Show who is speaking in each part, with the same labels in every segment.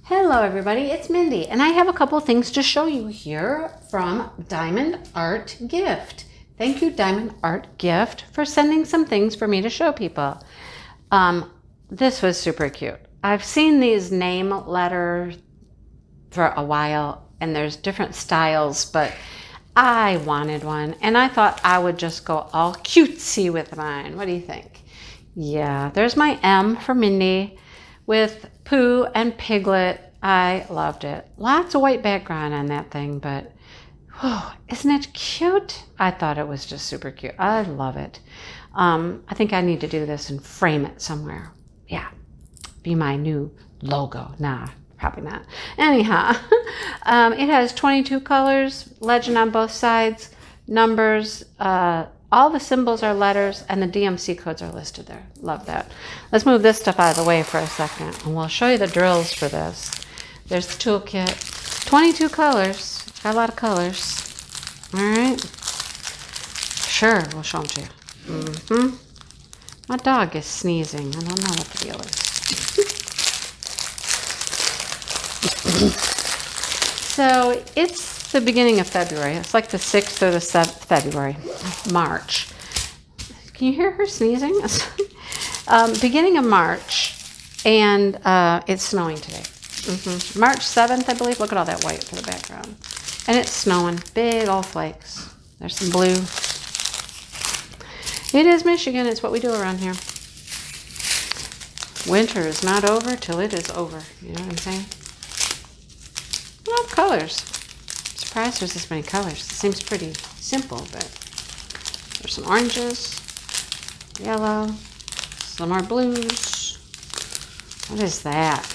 Speaker 1: Hello everybody, it's Mindy, and I have a couple things to show you here from Diamond Art Gift. Thank you, Diamond Art Gift, for sending some things for me to show people. This was super cute. I've seen these name letters for a while, and there's different styles, but I wanted one, and I thought I would just go all cutesy with mine. What do you think? Yeah, there's my M for Mindy with Pooh and Piglet. I loved it. Lots of white background on that thing, but isn't it cute? I thought it was just super cute. I love it. I think I need to do this and frame it somewhere. Yeah, be my new logo. Nah, probably not. Anyhow, it has 22 colors, legend on both sides, numbers, all the symbols are letters, and the DMC codes are listed there. Love that. Let's move this stuff out of the way for a second, and we'll show you the drills for this. There's the toolkit. 22 colors. Got a lot of colors. All right. Sure, we'll show them to you. My dog is sneezing. I don't know what the deal is. So it's the beginning of February. It's like the 6th or the 7th February, March. Can you hear her sneezing? Beginning of March, and it's snowing today. March 7th, I believe. Look at all that white for the background. And it's snowing. Big old flakes. There's some blue. It is Michigan. It's what we do around here. Winter is not over till it is over. You know what I'm saying? A lot of colors. I'm surprised there's this many colors. It seems pretty simple, but there's some oranges, yellow, some more blues. What is that?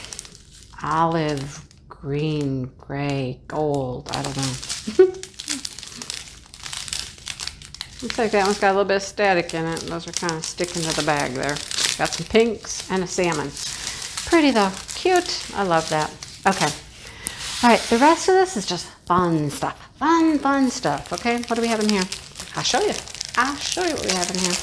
Speaker 1: Olive, green, gray, gold. I don't know. Looks like that one's got a little bit of static in it. Those are kind of sticking to the bag there. Got some pinks and a salmon. Pretty though. Cute. I love that. Okay. All right, the rest of this is just fun stuff. Fun stuff, okay? What do we have in here? I'll show you. I'll show you what we have in here.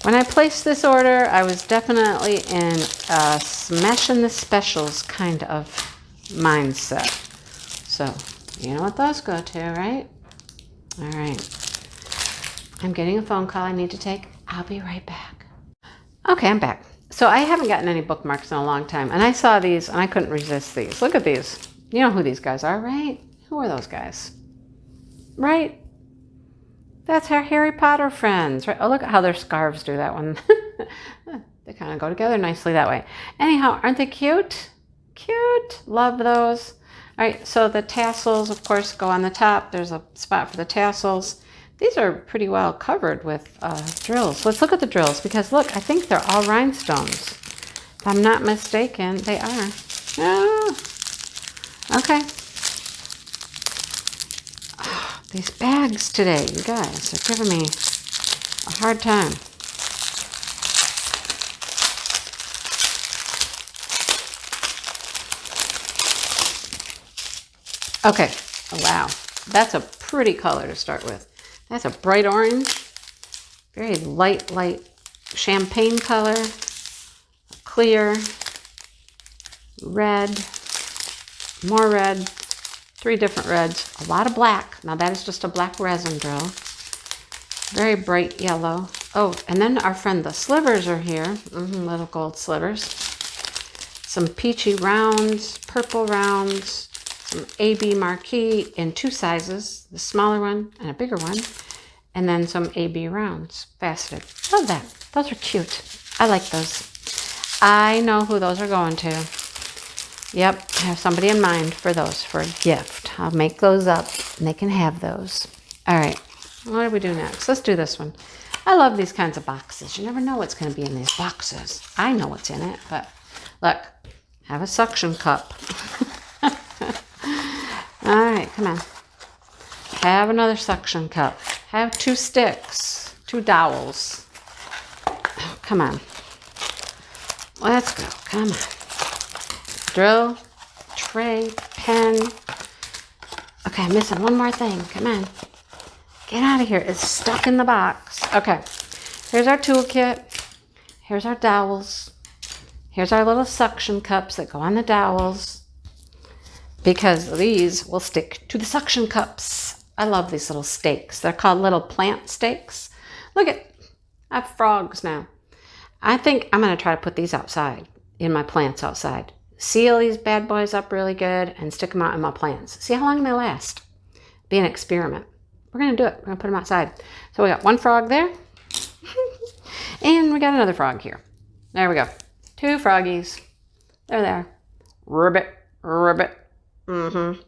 Speaker 1: When I placed this order, I was definitely in a smashing the specials kind of mindset. So, you know what those go to, right? All right. I'm getting a phone call I need to take. I'll be right back. Okay, I'm back. So I haven't gotten any bookmarks in a long time, and I saw these, and I couldn't resist these. Look at these. You know who these guys are, right? Who are those guys? Right? That's our Harry Potter friends, right? Oh, look at how their scarves do that one. They kind of go together nicely that way. Anyhow, aren't they cute? Cute. Love those. All right, so the tassels, of course, go on the top. There's a spot for the tassels. These are pretty well covered with drills. Let's look at the drills because, look, I think they're all rhinestones. If I'm not mistaken, they are. Oh, okay. Oh, these bags today, you guys, are giving me a hard time. Okay, oh, wow. That's a pretty color to start with. That's a bright orange, very light champagne color, clear, red, more red, 3 different reds, a lot of black. Now that is just a black resin drill. Very bright yellow. Oh, and then our friend the slivers are here, little gold slivers. Some peachy rounds, purple rounds. Some AB marquee in 2 sizes, the smaller one and a bigger one, and then some AB rounds, faceted. Love that. Those are cute. I like those. I know who those are going to. Yep, I have somebody in mind for those, for a gift. I'll make those up, and they can have those. All right, what do we do next? Let's do this one. I love these kinds of boxes. You never know what's going to be in these boxes. I know what's in it, but look, have a suction cup. All right, come on. Have another suction cup. Have 2 sticks, 2 dowels. Oh, come on. Let's go. Come on. Drill, tray, pen. Okay, I'm missing one more thing. Come on. Get out of here. It's stuck in the box. Okay. Here's our toolkit. Here's our dowels. Here's our little suction cups that go on the dowels, because these will stick to the suction cups. I love these little stakes. They're called little plant stakes. Look at, I have frogs now. I think I'm going to try to put these outside, in my plants outside. Seal these bad boys up really good and stick them out in my plants. See how long they last. Be an experiment. We're going to do it. We're going to put them outside. So we got one frog there. And we got another frog here. There we go. 2 froggies. They're there. Ribbit, ribbit.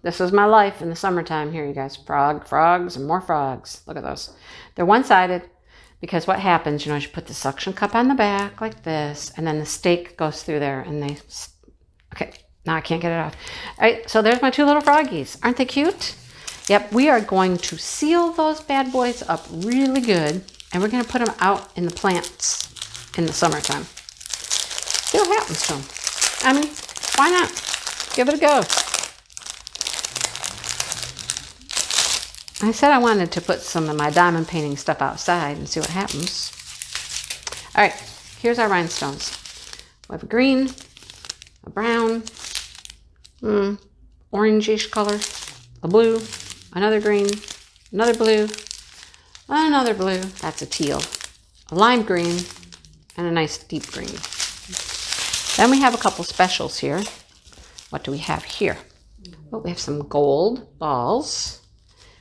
Speaker 1: This is my life in the summertime here, you guys. Frogs, and more frogs. Look at those. They're one-sided because what happens, you know, is you put the suction cup on the back like this, and then the stake goes through there, and they... Okay, now I can't get it off. All right, so there's my 2 little froggies. Aren't they cute? Yep, we are going to seal those bad boys up really good, and we're going to put them out in the plants in the summertime. See what happens to them. I mean, why not? Give it a go. I said I wanted to put some of my diamond painting stuff outside and see what happens. All right, here's our rhinestones. We have a green, a brown, orangish color, a blue, another green, another blue, another blue. That's a teal, a lime green, and a nice deep green. Then we have a couple specials here. What do we have here? Oh, we have some gold balls.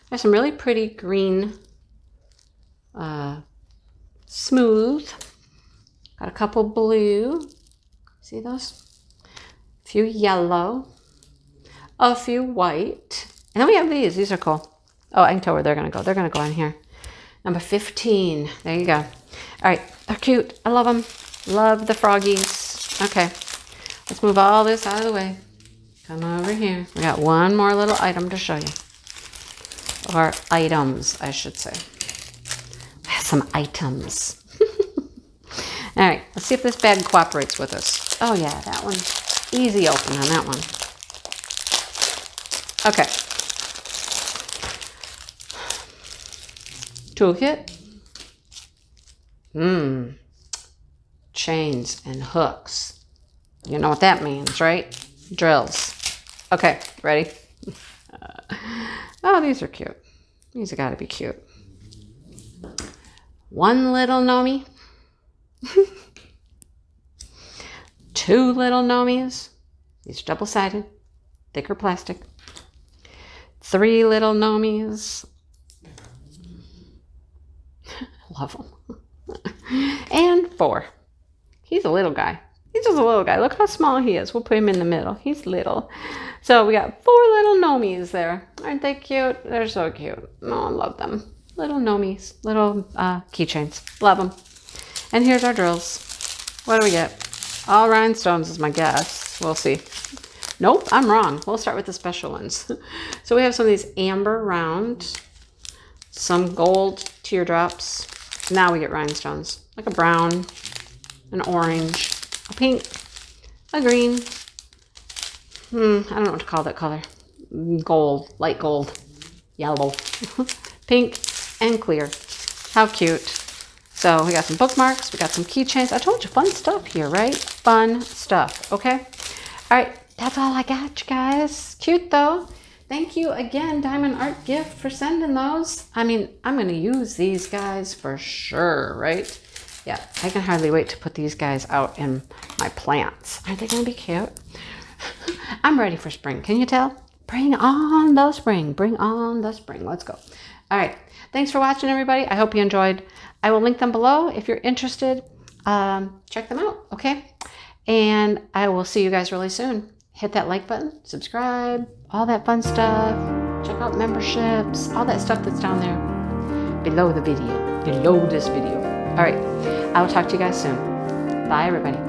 Speaker 1: There's some really pretty green, smooth. Got a couple blue. See those? A few yellow. A few white. And then we have these. These are cool. Oh, I can tell where they're going to go. They're going to go in here. Number 15. There you go. All right. They're cute. I love them. Love the froggies. Okay. Let's move all this out of the way. Come over here. We got one more little item to show you. Or items, I should say. I have some items. All right, let's see if this bag cooperates with us. Oh yeah, that one. Easy open on that one. Okay. Toolkit. Chains and hooks. You know what that means, right? Drills. Okay, ready? Oh, these are cute. These have got to be cute. One little Gnome. 2 little Gnomies. These are double-sided, thicker plastic. 3 little Gnomies. Love them. And 4. He's a little guy. He's just a little guy. Look how small he is. We'll put him in the middle. He's little. So we got 4 little Gnomies there. Aren't they cute? They're so cute. Oh, I love them. Little Gnomies. Little keychains. Love them. And here's our drills. What do we get? All rhinestones is my guess. We'll see. Nope, I'm wrong. We'll start with the special ones. So we have some of these amber round. Some gold teardrops. Now we get rhinestones. Like a brown, an orange, a pink, a green. I don't know what to call that color. Gold, light gold, yellow, pink, and clear. How cute. So we got some bookmarks. We got some keychains. I told you, fun stuff here, right? Fun stuff, okay? All right, that's all I got, you guys. Cute, though. Thank you again, Diamond Art Gift, for sending those. I mean, I'm going to use these guys for sure, right? Yeah, I can hardly wait to put these guys out in my plants. Aren't they going to be cute? I'm ready for spring. Can you tell? Bring on the spring. Bring on the spring. Let's go. All right. Thanks for watching, everybody. I hope you enjoyed. I will link them below if you're interested. Check them out, okay? And I will see you guys really soon. Hit that like button, subscribe, all that fun stuff. Check out memberships, all that stuff that's down there below the video, below this video. All right. I will talk to you guys soon. Bye, everybody.